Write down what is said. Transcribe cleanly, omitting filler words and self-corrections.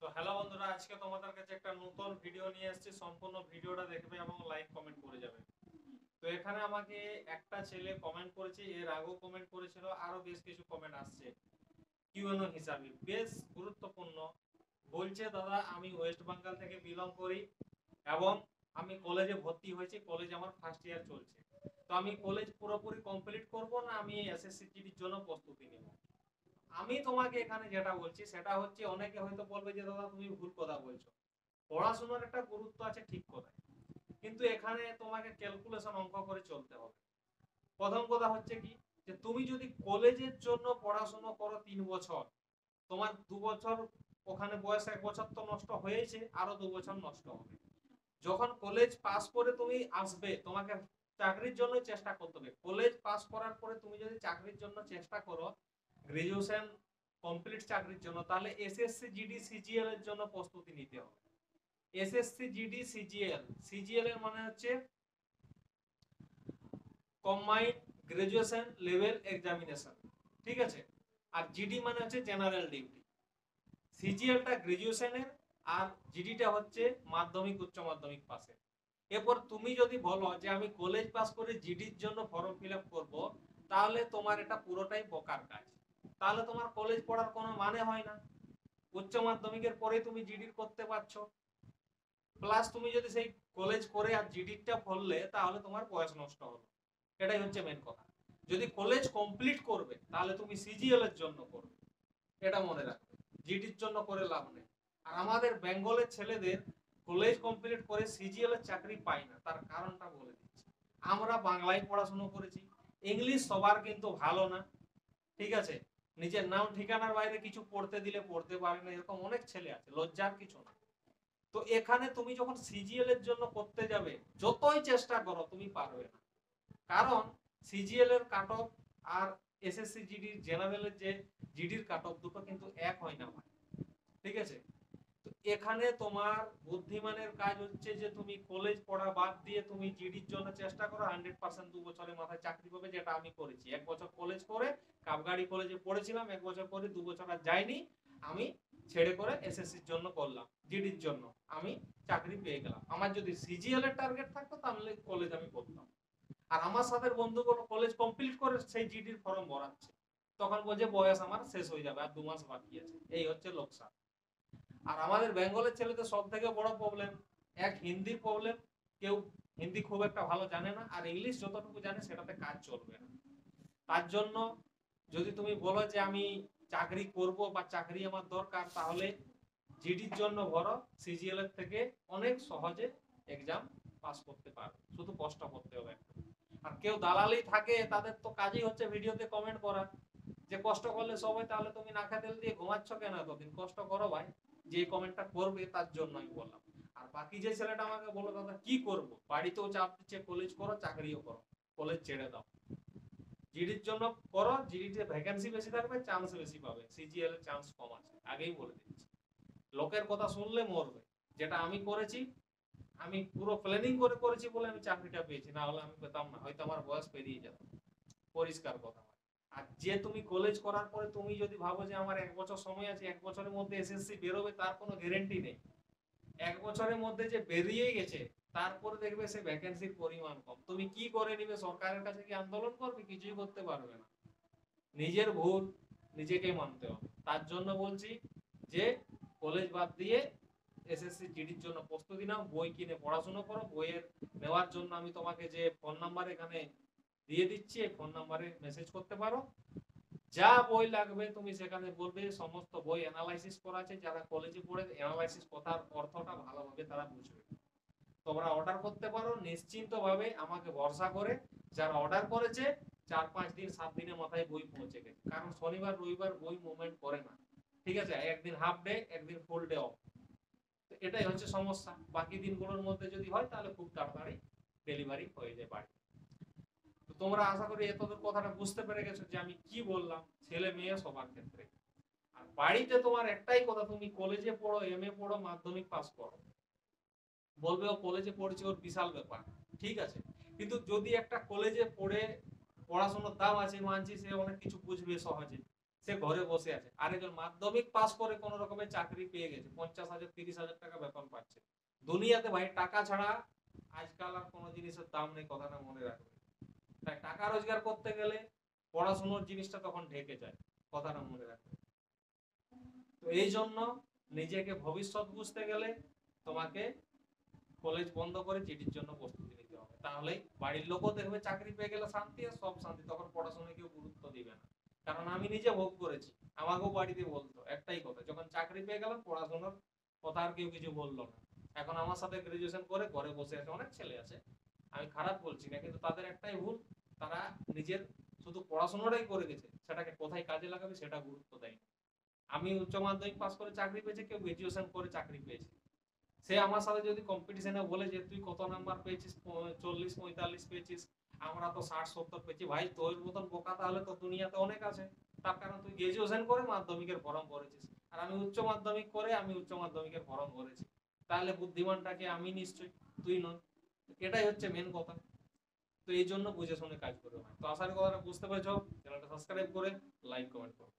তো হ্যালো বন্ধুরা, আজকে তোমাদের কাছে একটা নতুন ভিডিও নিয়ে এসেছি। সম্পূর্ণ ভিডিওটা দেখবে এবং লাইক কমেন্ট করে যাবে। তো এখানে আমাকে একটা ছেলে কমেন্ট করেছে, এর আগেও কমেন্ট করেছিল, আরো বেশ কিছু কমেন্ট আসছে কিউএনও হিসাবে, বেশ গুরুত্বপূর্ণ। বলছে, দাদা আমি ওয়েস্ট বেঙ্গল থেকে বিলং করি এবং আমি কলেজে ভর্তি হয়েছি, কলেজ আমার ফার্স্ট ইয়ার চলছে। তো আমি কলেজ পুরোপুরি কমপ্লিট করব না আমি এসএসসি জিডির জন্য প্রস্তুতি নেব? আমি তোমাকে এখানে যেটা বলছি সেটা হচ্ছে, অনেকে হয়তো বলবে যে দাদা তুমি ভুল কথা বলছো, পড়াশোনার একটা গুরুত্ব আছে ঠিক কথা, কিন্তু এখানে তোমাকে ক্যালকুলেশন অঙ্ক করে চলতে হবে। প্রথম কথা হচ্ছে কি, যে তুমি যদি কলেজের জন্য পড়াশোনা করো 3 বছর, তোমার 2 বছর ওখানে বয়স, 1 বছর তো নষ্ট হয়েছে, আরো 2 বছর নষ্ট হবে। যখন কলেজ পাস করে তুমি আসবে, তোমাকে চাকরির জন্য চেষ্টা করতে হবে। কলেজ পাস করার পরে তুমি যদি চাকরির জন্য চেষ্টা করো, গ্রাজুয়েশন কমপ্লিট চাকরির জন্য, তাহলে এসএসসি জিডি সিজিএল এর জন্য প্রস্তুতি নিতে হবে। এসএসসি জিডি সিজিএল, সিজিএল এর মানে হচ্ছে কম্বাইন্ড গ্রাজুয়েশন লেভেল এক্সামিনেশন, ঠিক আছে। আর জিডি মানে হচ্ছে জেনারেল ডিগ্রি। সিজিএলটা গ্রাজুয়েশনের, আর জিডিটা হচ্ছে মাধ্যমিক উচ্চ মাধ্যমিক পাশে। এরপর তুমি যদি বলো যে আমি কলেজ পাস করে জিডির জন্য ফর্ম ফিল আপ করবো, তাহলে তোমার এটা পুরোটাই বোকার কাজ। তাহলে তোমার কলেজ পড়ার কোনো মানে হয় না। উচ্চ মাধ্যমিকের পরে তুমি জিডির করতে পারছো, প্লাস তুমি যদি সেই কলেজ করে আর জিডিটা পড়লে তাহলে তোমার বয়স নষ্ট হলো। এটাই হচ্ছে মেন কথা। যদি কলেজ কমপ্লিট করবে তাহলে তুমি সিজিএল এর জন্য করবে, এটা মনে রাখবে। জিডির জন্য করে লাভ নেই। আর আমাদের বেঙ্গলের ছেলেদের কলেজ কমপ্লিট করে সিজিএল এর চাকরি পায় না, তার কারণটা বলে দিচ্ছি। আমরা বাংলায় পড়াশোনা করেছি, ইংলিশ সবার কিন্তু ভালো না, ঠিক আছে। নিজের নাম ঠিকানার বাইরে কিছু পড়তে দিলে পড়তে পারে না, এরকম অনেক ছেলে আছে, লজ্জার কিছু না। তো এখানে তুমি যখন সিজিএল এর জন্য করতে যাবে, যতই চেষ্টা করো তুমি পারবে না। কারণ সিজিএল এর কাট অফ আর এসএসসি জিডির জেনারেলের যে জিডির কাট অফ, দুটো কিন্তু এক হয় না ভাই, ঠিক আছে। তো এখানে তোমার বুদ্ধিমানের কাজ হচ্ছে যে তুমি কলেজ পড়া বাদ দিয়ে তুমি জিডির জন্য চেষ্টা করো। 100% 2 বছরের মাথায় চাকরি পাবে, যেটা আমি করেছি। 1 বছর কলেজ করে কাপগাড়ি কলেজে পড়েছিলাম, 1 বছর করে 2 বছর আর যাইনি, আমি ছেড়ে করে এসএসসির জন্য করলাম, জিডির জন্য আমি চাকরি পেয়ে গেলাম। আমার যদি সিজিএল এর টার্গেট থাকতো তাহলে কলেজ আমি করতাম। আর আমার সাথে বন্ধুগুলো কলেজ কমপ্লিট করে সেই জিডির ফর্ম ভরাচ্ছে, তখন বলছে বয়স আমার শেষ হয়ে যাবে, আর 2 মাস বাকি আছে। এই হচ্ছে লোকসান। আর আমাদের বেঙ্গলের ছেলেদের সব থেকে বড় প্রবলেম, এক হিন্দির প্রবলেম, কেউ হিন্দি খুব একটা ভালো জানে না, আর ইংলিশ যতটুকু জানে সেটাতে কাজ চলবে না। তার জন্য যদি তুমি বলো যে আমি চাকরি করব বা চাকরি আমার দরকার, তাহলে জিডির জন্য ভরো, সিজিএল এর থেকে অনেক সহজে এক্সাম পাস করতে পারবে, শুধু কষ্ট করতে হবে। আর কেউ দালালি থাকে, তাদের তো কাজই হচ্ছে ভিডিওতে কমেন্ট করা, যে কষ্ট করলে সবাই, তাহলে তুমি নাকা তেল দিয়ে ঘুমাচ্ছ কেন এতদিন? কষ্ট করো ভাই, যে কমেন্টটা করবে তার জন্য আমি বললাম। আর বাকি যে ছেলেটা আমাকে বলো দাদা কি করব, বাড়িতেও চাপ দিচ্ছে কলেজ করো চাকরিও করো, কলেজ ছেড়ে দাও, জিডির জন্য করো, জিডিতে ভ্যাকেন্সি বেশি থাকবে, চান্স বেশি পাবে, সিজিএল এর চান্স কম আছে, আগেই বলে দিচ্ছি। লোকের কথা শুনলে মরবে। যেটা আমি করেছি, আমি পুরো প্ল্যানিং করে করেছি বলে আমি চাকরিটা পেয়েছি, না হলে আমি পেতাম না, হয়তো আমার বয়স পেরিয়ে যেত। পরিষ্কার কথা। আর যে তুমি কলেজ করার পরে তুমি যদি ভাবো যে আমার 1 বছর সময় আছে, 1 বছরের মধ্যে এসএসসি বেরোবে, তার কোনো গ্যারেন্টি নেই। 1 বছরের মধ্যে যে বেরিয়ে গেছে, তারপরে দেখবে সে ভ্যাকেন্সির পরিমাণ কম, তুমি কি করে নিবে? সরকারের কাছে কি আন্দোলন করবে? কিছুই করতে পারবে না। নিজের ভুল নিজেকে মানতে হবে। তার জন্য বলছি যে কলেজ বাদ দিয়ে এসএসসি জিডির জন্য প্রস্তুতি নাও, বই কিনে পড়াশোনা করো। বইয়ের নেওয়ার জন্য আমি তোমাকে যে ফোন নাম্বার এখানে দিয়ে দিচ্ছি, এই ফোন নাম্বারে মেসেজ করতে পারো। যা বই লাগবে তুমি সেখানে বলবে, সমস্ত বই অ্যানালাইসিস করা আছে, যারা কলেজে পড়ে অ্যানালাইসিস কথার অর্থটা ভালোভাবে তারা বুঝবে। তোমরা অর্ডার করতে পারো নিশ্চিন্ত ভাবে, আমাকে ভরসা করে। যারা অর্ডার করেছে 4-5 দিন 7 দিনের মাথায় বই পৌঁছে গেছে, কারণ শনিবার রবিবার বই মুভমেন্ট করে না, ঠিক আছে। একদিন হাফ ডে, একদিন ফুল ডে অফ, এটাই হচ্ছে সমস্যা। বাকি দিনগুলোর মধ্যে যদি হয় তাহলে খুব তাড়াতাড়ি ডেলিভারি হয়ে যায় বাড়ি। তো তোমরা আশা করি এতদূর কথাটা বুঝতে পেরে গেছো যে আমি কি বললাম, ছেলে মেয়ে সবার ক্ষেত্রে। আর বাড়িতে তোমার একটাই কথা, তুমি কলেজে পড়ো, এমএ পড়ো, মাধ্যমিক পাস করো, বলবে ও কলেজে পড়েছে, ওর বিশাল ব্যাপার, ঠিক আছে। কিন্তু যদি একটা কলেজে পড়ে, পড়াশোনার দাম আছে মানছি, সে অনেক কিছু বুঝবে সহজে, সে ঘরে বসে আছে। আর একজন মাধ্যমিক পাস করে কোন রকমের চাকরি পেয়ে গেছে, 50,000 30,000 টাকা বেতন পাচ্ছে। দুনিয়াতে ভাই টাকা ছাড়া আজকাল আর কোনো জিনিসের দাম নেই, কথাটা মনে রাখবে। তাই টাকা রোজগার করতে গেলে পড়াশোনার জিনিসটা তখন ঢেকে যায়, কথাটা মনে রাখবে। তো এই জন্য নিজেকে ভবিষ্যৎ বুঝতে গেলে তোমাকে কলেজ বন্ধ করে জিডির জন্য প্রস্তুতি নিতে হবে। তাহলেই বাড়ির লোকও দেখবে চাকরি পেয়ে গেলে শান্তি, আর সব শান্তি, তখন পড়াশোনায় কেউ গুরুত্ব দিবে না। কারণ আমি নিজে ভোগ করেছি, আমাকেও বাড়িতে বলতো একটাই কথা, যখন চাকরি পেয়ে গেলাম পড়াশোনার কথা আর কেউ কিছু বললো না। এখন আমার সাথে গ্রাজুয়েশন করে ঘরে বসে আছে অনেক ছেলে আছে, আমি খারাপ বলছি না, কিন্তু তাদের একটাই ভুল, তারা নিজের শুধু পড়াশোনাটাই করে গেছে, সেটাকে কোথায় কাজে লাগাবে সেটা গুরুত্ব দেয়। আমি উচ্চ মাধ্যমিক পাস করে চাকরি পেয়েছি, কেউ গ্রাজুয়েশন করে চাকরি পেয়েছে। সে আমার সাথে যদি কম্পিটিশনে বলে যে তুই কত নাম্বার পেয়েছিস, 40 45 পেয়েছিস, আমরা তো 60 70 পেয়েছি, ভাই তোর মতন বোকা তাহলে তো দুনিয়াতে অনেক আছে। তার কারণ তুই গ্রাজুয়েশন করে মাধ্যমিকের ফর্ম ভরেছিস, আর আমি উচ্চ মাধ্যমিক করে আমি উচ্চ মাধ্যমিকের ফর্ম ভরেছি। তাহলে বুদ্ধিমানটাকে আমি নিশ্চয়ই, তুই নয়। এটাই হচ্ছে মেন কথা। তো এই জন্য বুঝে শুনে কাজ করতে হয়। তো আশা করি কথাটা বুঝতে পেরেছো। চ্যানেলটা সাবস্ক্রাইব করে লাইক কমেন্ট করো।